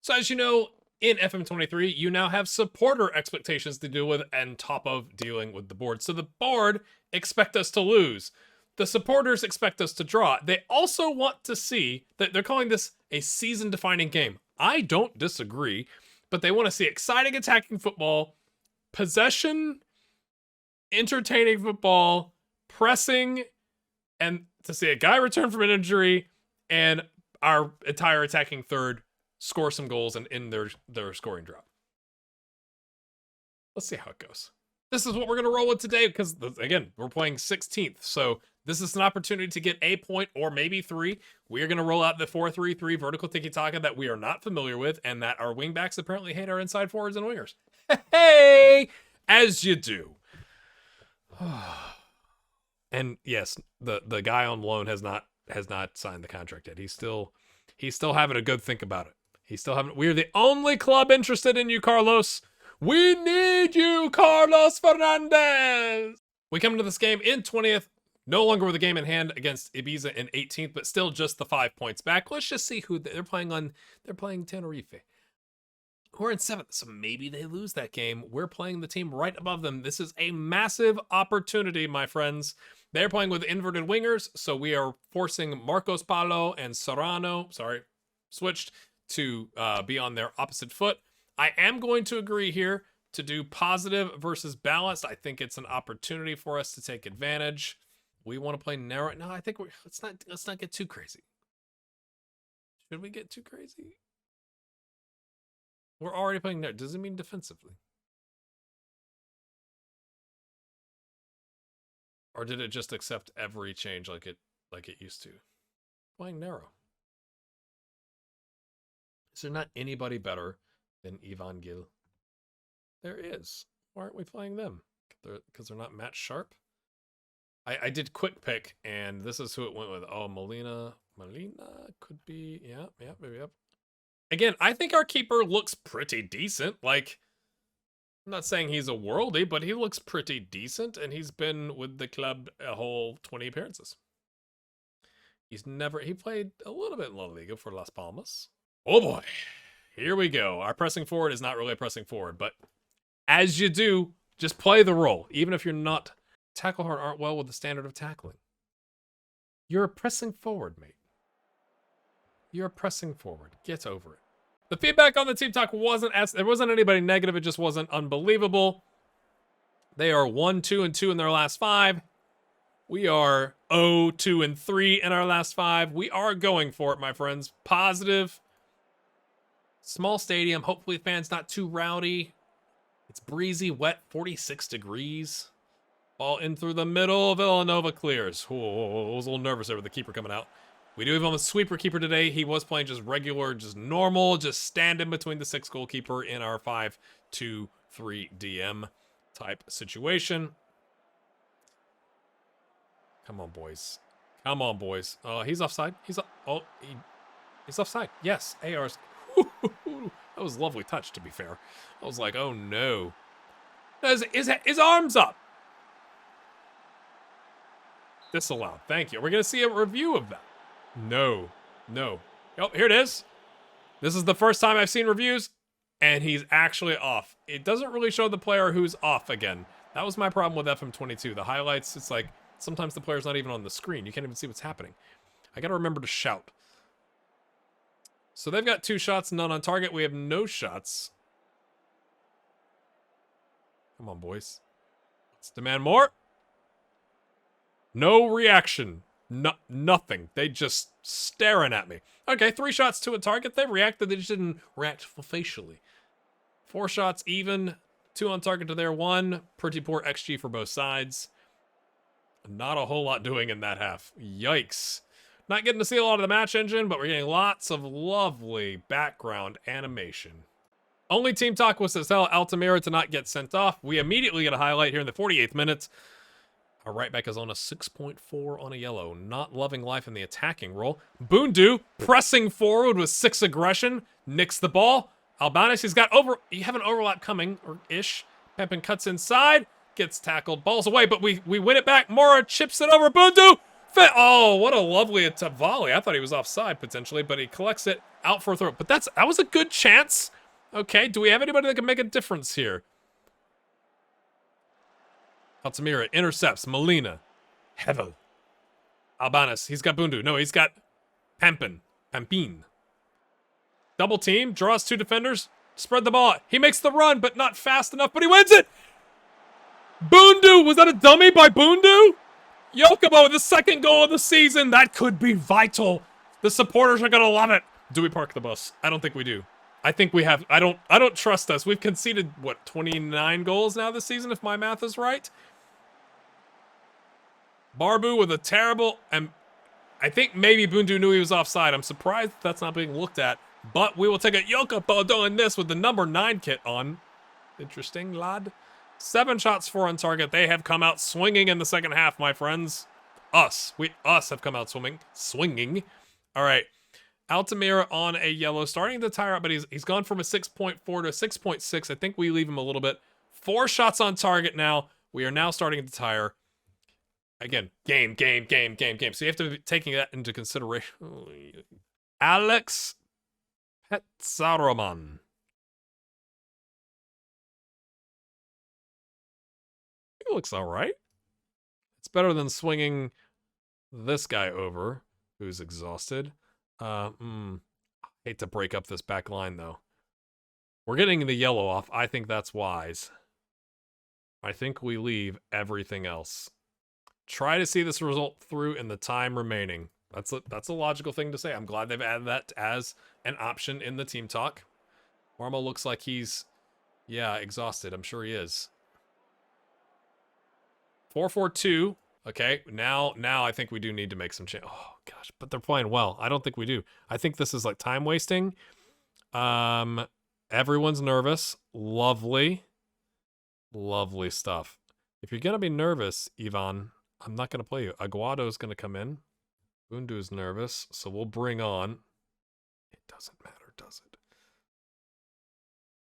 So as you know, in FM23, you now have supporter expectations to deal with on top of dealing with the board. So the board expect us to lose. The supporters expect us to draw. They also want to see that they're calling this a season-defining game. I don't disagree, but they want to see exciting attacking football, possession, entertaining football, pressing, and to see a guy return from an injury, and our entire attacking third score some goals and end their scoring drop. Let's see how it goes. This is what we're going to roll with today because, again, we're playing 16th. So this is an opportunity to get a point or maybe 3. We are going to roll out the 4-3-3 vertical tiki-taka that we are not familiar with and that our wingbacks apparently hate our inside forwards and wingers. Hey, as you do. And yes, the guy on loan has not signed the contract yet. He's still having a good think about it. We're the only club interested in you, Carlos. We need you, Carlos Fernandez. We come into this game in 20th, no longer with a game in hand against Ibiza in 18th, but still just the 5 points back. Let's just see who they're playing on. They're playing Tenerife, who are in 7th, so maybe they lose that game. We're playing the team right above them. This is a massive opportunity, my friends. They're playing with inverted wingers, so we are forcing Marcos Paulo and Serrano, switched to be on their opposite foot. I am going to agree here to do positive versus balanced. I think it's an opportunity for us to take advantage. We want to play narrow. No, I think let's not get too crazy. Should we get too crazy? We're already playing narrow. Does it mean defensively? Or did it just accept every change like it used to? Playing narrow. Is there not anybody better than Ivan Gil? There is. Why aren't we playing them? Because they're not match sharp? I did quick pick, and this is who it went with. Oh, Molina could be. Yeah, maybe. Yep. Again, I think our keeper looks pretty decent. Like, I'm not saying he's a worldie, but he looks pretty decent, and he's been with the club a whole 20 appearances. He played a little bit in La Liga for Las Palmas. Oh boy, here we go. Our pressing forward is not really a pressing forward, but as you do, just play the role. Even if you're not, tackle hard aren't well with the standard of tackling. You're a pressing forward, mate. You're a pressing forward. Get over it. The feedback on the team talk there wasn't anybody negative. It just wasn't unbelievable. They are 1-2-2 in their last 5. We are 0-2-3 in our last 5. We are going for it, my friends. Positive. Small stadium. Hopefully the fans not too rowdy. It's breezy, wet, 46 degrees. Ball in through the middle. Villanova clears. Oh, I was a little nervous there with the keeper coming out. We do have him a sweeper keeper today. He was playing just regular, just normal, just stand in between the 6 goalkeeper in our 5-2-3 DM type situation. Come on, boys. Come on, boys. He's offside. He's offside. Yes, AR's. That was a lovely touch, to be fair. I was like, oh no. His arms up. Disallowed. Thank you. We're going to see a review of that. No. Oh, here it is. This is the first time I've seen reviews, and he's actually off. It doesn't really show the player who's off again. That was my problem with FM22. The highlights, it's like, sometimes the player's not even on the screen. You can't even see what's happening. I got to remember to shout. So they've got 2 shots, none on target. We have no shots. Come on, boys. Let's demand more. No reaction. Nothing. They just staring at me. Okay, 3 shots to a target. They reacted. They just didn't react facially. 4 shots even. 2 on target to their 1. Pretty poor XG for both sides. Not a whole lot doing in that half. Yikes. Not getting to see a lot of the match engine, but we're getting lots of lovely background animation. Only team talk was to tell Altamira to not get sent off. We immediately get a highlight here in the 48th minute. Our right back is on a 6.4 on a yellow. Not loving life in the attacking role. Bundu pressing forward with 6 aggression. Nicks the ball. Albanese, you have an overlap coming, or ish. Pempin cuts inside. Gets tackled. Ball's away, but we win it back. Mora chips it over. Bundu! Oh, what a lovely volley. I thought he was offside potentially, but he collects it. Out for a throw. But that was a good chance. Okay, do we have anybody that can make a difference here? Altamira intercepts. Molina. Hevel. Albanus. He's got Bundu. No, he's got Pampin. Double team. Draws 2 defenders. Spread the ball. He makes the run, but not fast enough, but he wins it! Bundu! Was that a dummy by Bundu? Yokobo, the 2nd goal of the season. That could be vital. The supporters are going to love it. Do we park the bus? I don't think we do. I think we have... I don't trust us. We've conceded, what, 29 goals now this season, if my math is right? Barbu with a terrible... And I think maybe Bundu knew he was offside. I'm surprised that's not being looked at. But we will take a Yokobo doing this with the number 9 kit on. Interesting, lad. 7 shots, 4 on target. They have come out swinging in the second half, my friends. Us have come out swinging. All right. Altamira on a yellow, starting to tire up, but he's gone from a 6.4 to a 6.6. I think we leave him a little bit. 4 shots on target now. We are now starting to tire. Again, game. So you have to be taking that into consideration. Alex Petsaroman. He looks all right. It's better than swinging this guy over, who's exhausted. Hate to break up this back line, though. We're getting the yellow off. I think that's wise. I think we leave everything else. Try to see this result through in the time remaining. That's a logical thing to say. I'm glad they've added that as an option in the team talk. Marmo looks like he's, exhausted. I'm sure he is. 4-4-2. Okay, now I think we do need to make some change. Oh gosh, but they're playing well. I don't think we do. I think this is like time wasting. Everyone's nervous. Lovely stuff. If you're gonna be nervous, Ivan, I'm not gonna play you. Aguado's gonna come in. Bundu's nervous, so we'll bring on. It doesn't matter, does it?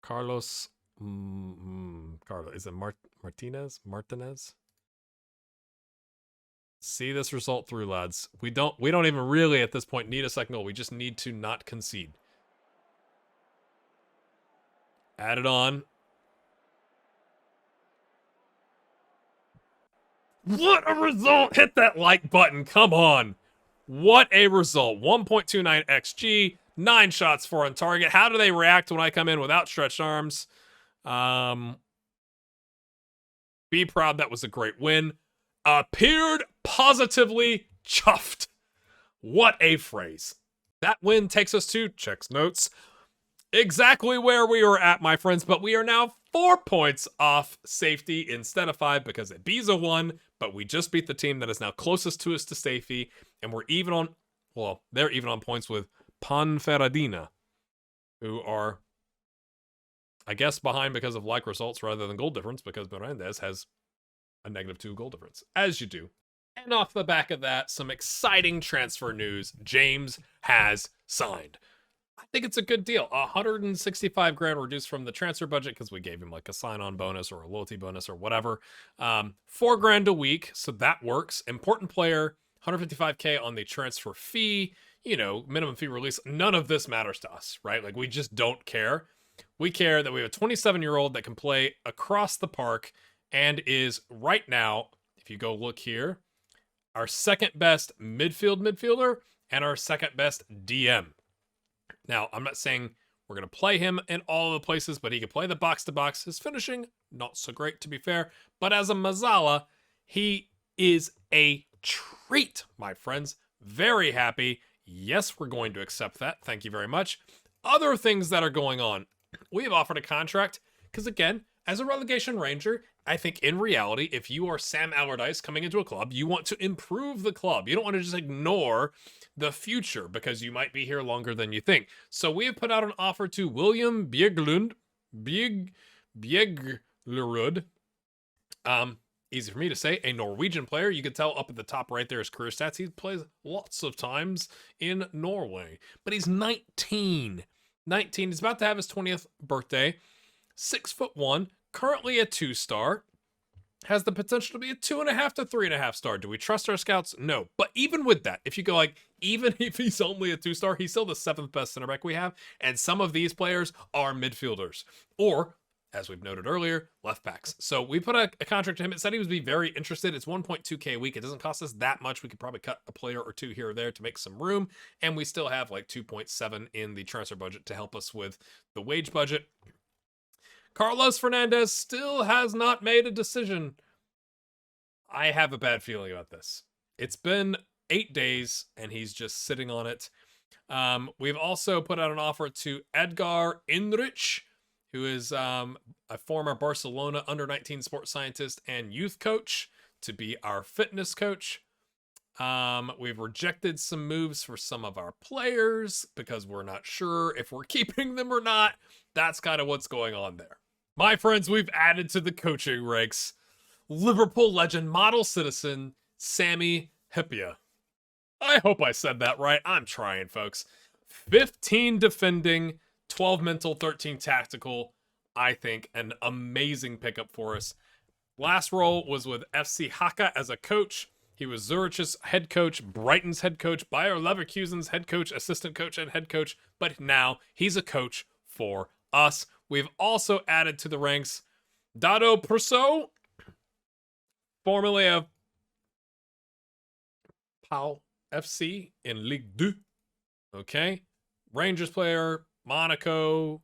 Carlos. Carlos. Is it Martinez? See this result through, lads. We don't even really at this point need a second goal. We just need to not concede. Add it on. What a result! Hit that like button. Come on. What a result. 1.29 XG. 9 shots, 4 on target. How do they react when I come in with outstretched arms? Be proud. That was a great win. Appeared positively chuffed. What a phrase. That win takes us to, checks notes, exactly where we were at, my friends, but we are now 4 points off safety instead of 5 because Ibiza won, but we just beat the team that is now closest to us to safety, and we're even on, well, they're even on points with Ponferradina, who are, I guess, behind because of like results rather than goal difference because Mirandes has a -2 goal difference, as you do. And off the back of that, some exciting transfer news. James has signed. I think it's a good deal. 165 grand reduced from the transfer budget because we gave him like a sign-on bonus or a loyalty bonus or whatever. 4 grand a week, so that works. Important player, 155K on the transfer fee, minimum fee release. None of this matters to us, right? Like, we just don't care. We care that we have a 27-year-old that can play across the park and is right now, if you go look here, our second best midfielder and our second best DM. Now, I'm not saying we're going to play him in all of the places, but he can play the box-to-box. His finishing, not so great to be fair, but as a Mazzala, he is a treat, my friends. Very happy. Yes, we're going to accept that. Thank you very much. Other things that are going on. We have offered a contract because, again, as a relegation ranger, I think in reality, if you are Sam Allardyce coming into a club, you want to improve the club. You don't want to just ignore the future because you might be here longer than you think. So we have put out an offer to William Bjeglerud. Easy for me to say, a Norwegian player. You can tell up at the top right there his career stats. He plays lots of times in Norway, but he's 19. He's about to have his 20th birthday. 6'1", currently a 2-star, has the potential to be a 2.5 to 3.5 star. Do we trust our scouts? No. But even with that, if you go like, even if he's only a 2-star, he's still the 7th best center back we have. And some of these players are midfielders or, as we've noted earlier, left backs. So we put a contract to him. It said he would be very interested. It's 1.2K a week. It doesn't cost us that much. We could probably cut a player or two here or there to make some room. And we still have like 2.7 in the transfer budget to help us with the wage budget. Carlos Fernandez still has not made a decision. I have a bad feeling about this. It's been 8 days and he's just sitting on it. We've also put out an offer to Edgar Inrich, who is a former Barcelona under-19 sports scientist and youth coach, to be our fitness coach. We've rejected some moves for some of our players because we're not sure if we're keeping them or not. That's kind of what's going on there. My friends, we've added to the coaching ranks Liverpool legend, model citizen, Sami Hyypiä. I hope I said that right. I'm trying, folks. 15 defending, 12 mental, 13 tactical. I think an amazing pickup for us. Last role was with FC Haka as a coach. He was Zurich's head coach, Brighton's head coach, Bayer Leverkusen's head coach, assistant coach, and head coach. But now he's a coach for us. We've also added to the ranks Dado Prusso, formerly of Pau FC in Ligue 2. Okay. Rangers player, Monaco,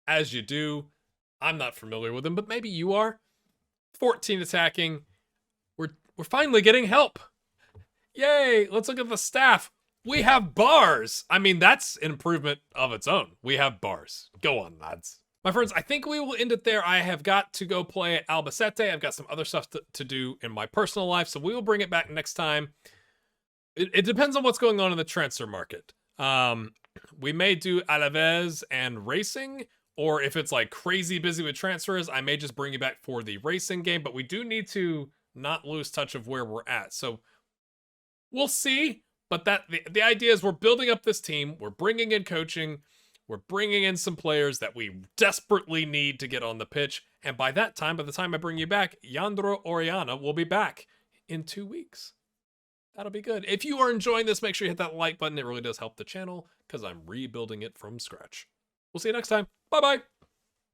as you do. I'm not familiar with him, but maybe you are. 14 attacking. We're finally getting help. Yay! Let's look at the staff. We have bars. I mean, that's an improvement of its own. We have bars. Go on, lads. My friends, I think we will end it there. I have got to go play at Albacete. I've got some other stuff to do in my personal life, so we will bring it back next time. It depends on what's going on in the transfer market. We may do Alaves and Racing, or if it's like crazy busy with transfers, I may just bring you back for the Racing game, but we do need to not lose touch of where we're at. So we'll see, but the idea is we're building up this team, we're bringing in coaching, we're bringing in some players that we desperately need to get on the pitch, and by the time I bring you back, Yandro Oriana will be back in 2 weeks. That'll be good. If you are enjoying this, make sure you hit that like button. It really does help the channel because I'm rebuilding it from scratch. We'll see you next time. Bye-bye.